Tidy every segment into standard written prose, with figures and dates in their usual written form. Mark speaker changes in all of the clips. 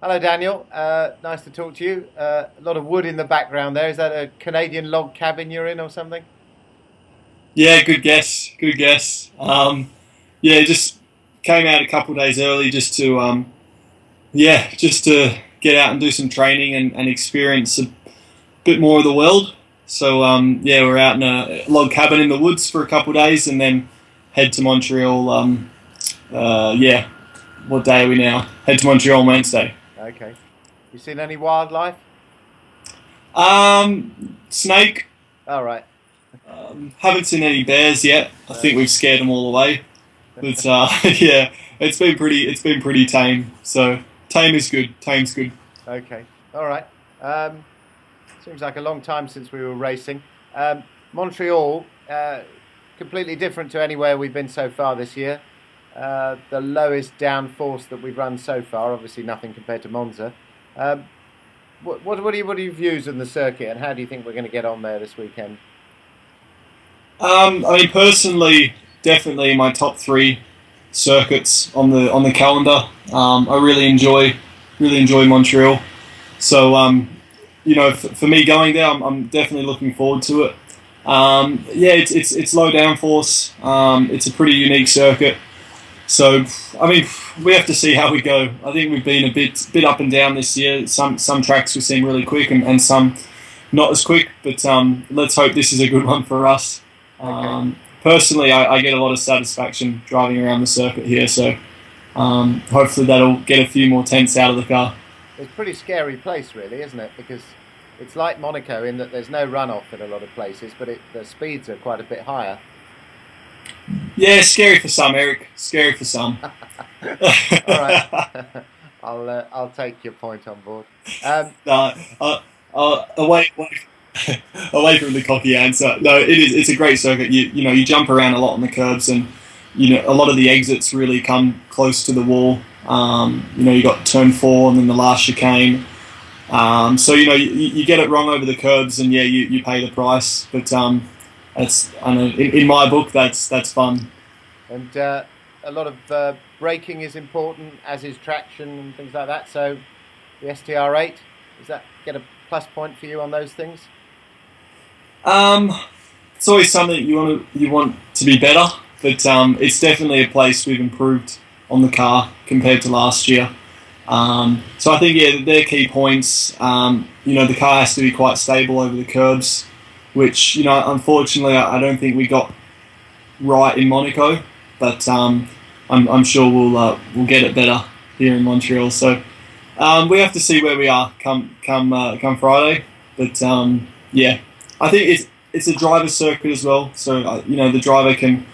Speaker 1: Hello, Daniel. Nice to talk to you. A lot of wood in the background there. Is that a Canadian log cabin you're in or something?
Speaker 2: Yeah, good guess. Good guess. Yeah, just came out a couple of days early just to get out and do some training and experience a bit more of the world. So yeah, we're out in a log cabin in the woods for a couple of days, and then head to Montreal. Yeah, what day are we now? Head to Montreal Wednesday.
Speaker 1: Okay. You seen any wildlife?
Speaker 2: Snake.
Speaker 1: All right.
Speaker 2: Haven't seen any bears yet. I think we've scared them all away. But yeah, it's been pretty tame. So tame is good. Tame's good.
Speaker 1: Okay. All right. Seems like a long time since we were racing. Montreal, completely different to anywhere we've been so far this year. The lowest downforce that we've run so far. Obviously, nothing compared to Monza. What are your views on the circuit, and how do you think we're going to get on there this weekend?
Speaker 2: I mean, personally, definitely in my top three circuits on the calendar. I really enjoy Montreal. So for me going there, I'm definitely looking forward to it. Yeah, it's low downforce. It's a pretty unique circuit. So I mean, we have to see how we go. I think we've been a bit up and down this year. Some tracks we seem really quick, and some not as quick. But let's hope this is a good one for us.
Speaker 1: Okay.
Speaker 2: Personally, I get a lot of satisfaction driving around the circuit here, so hopefully that'll get a few more tenths out of the car.
Speaker 1: It's a pretty scary place, really, isn't it? Because it's like Monaco in that there's no runoff in a lot of places, but the speeds are quite a bit higher.
Speaker 2: Yeah, scary for some, Eric. Scary for some.
Speaker 1: All right, I'll take your point on board.
Speaker 2: No, away from the cocky answer. No, it is. It's a great circuit. You jump around a lot on the curbs, and a lot of the exits really come close to the wall. You got turn four and then the last chicane. So you get it wrong over the curbs, and yeah, you pay the price. But I know in my book that's fun.
Speaker 1: And a lot of braking is important, as is traction and things like that. So the STR8, does that get a plus point for you on those things?
Speaker 2: It's always something you want to be better, but it's definitely a place we've improved on the car compared to last year. So I think they're key points. The car has to be quite stable over the curbs, which unfortunately I don't think we got right in Monaco, but I'm sure we'll get it better here in Montreal. So we have to see where we are come Friday, but yeah. I think it's a driver's circuit as well, so the driver can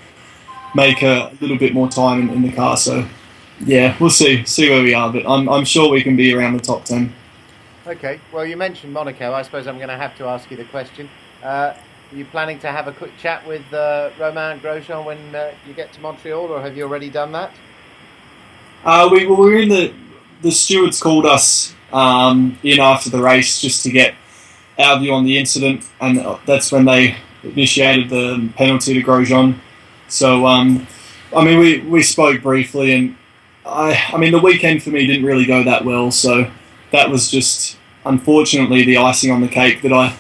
Speaker 2: make a little bit more time in the car. So yeah, we'll see where we are, but I'm sure we can be around the top 10.
Speaker 1: Okay. Well, you mentioned Monaco. I suppose I'm going to have to ask you the question. Are you planning to have a quick chat with Romain Grosjean when you get to Montreal, or have you already done that?
Speaker 2: We were in the stewards called us in after the race just to get our view on the incident, and that's when they initiated the penalty to Grosjean. So, I mean, we spoke briefly, and I mean, the weekend for me didn't really go that well, so that was just, unfortunately, the icing on the cake that I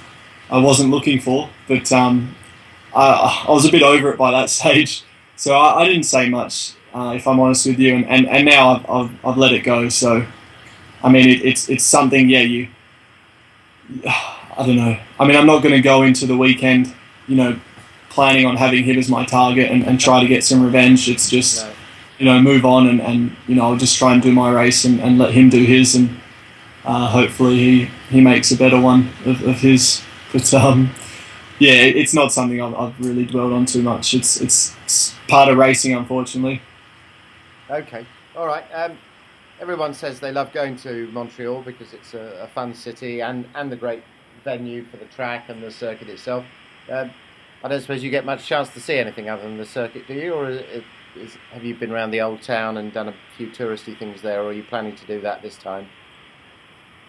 Speaker 2: wasn't looking for, but I was a bit over it by that stage, so I didn't say much, if I'm honest with you, and now I've let it go, so, I mean, it's something, yeah, I don't know. I mean, I'm not going to go into the weekend, planning on having him as my target and try to get some revenge. It's just, move on and I'll just try and do my race and let him do his, and hopefully he makes a better one of his. But yeah, it's not something I've really dwelled on too much. It's part of racing, unfortunately.
Speaker 1: Okay. All right. Everyone says they love going to Montreal because it's a fun city and a great venue for the track and the circuit itself. I don't suppose you get much chance to see anything other than the circuit, do you? Or have you been around the old town and done a few touristy things there, or are you planning to do that this time?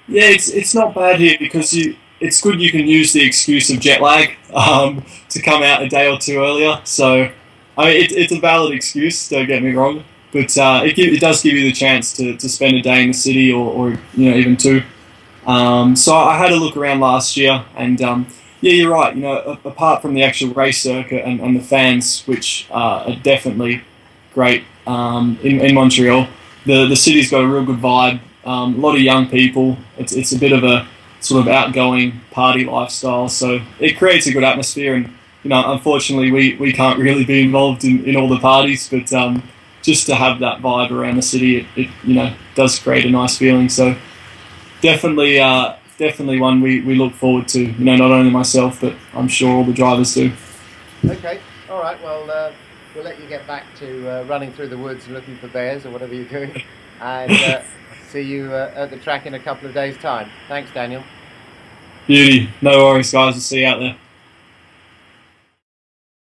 Speaker 2: Yeah, it's not bad here because it's good you can use the excuse of jet lag to come out a day or two earlier. So I mean, it's a valid excuse. Don't get me wrong. but it does give you the chance to spend a day in the city, or even two. So I had a look around last year, and yeah, you're right. Apart from the actual race circuit and the fans, which are definitely great in Montreal, the city's got a real good vibe. A lot of young people. It's a bit of a sort of outgoing party lifestyle, so it creates a good atmosphere. And unfortunately, we can't really be involved in all the parties, but just to have that vibe around the city, it does create a nice feeling. So definitely one we look forward to. Not only myself, but I'm sure all the drivers do.
Speaker 1: Okay, all right. Well, we'll let you get back to running through the woods and looking for bears or whatever you're doing, and see you at the track in a couple of days' time. Thanks, Daniel.
Speaker 2: Beauty. No worries, guys. We'll see you out there.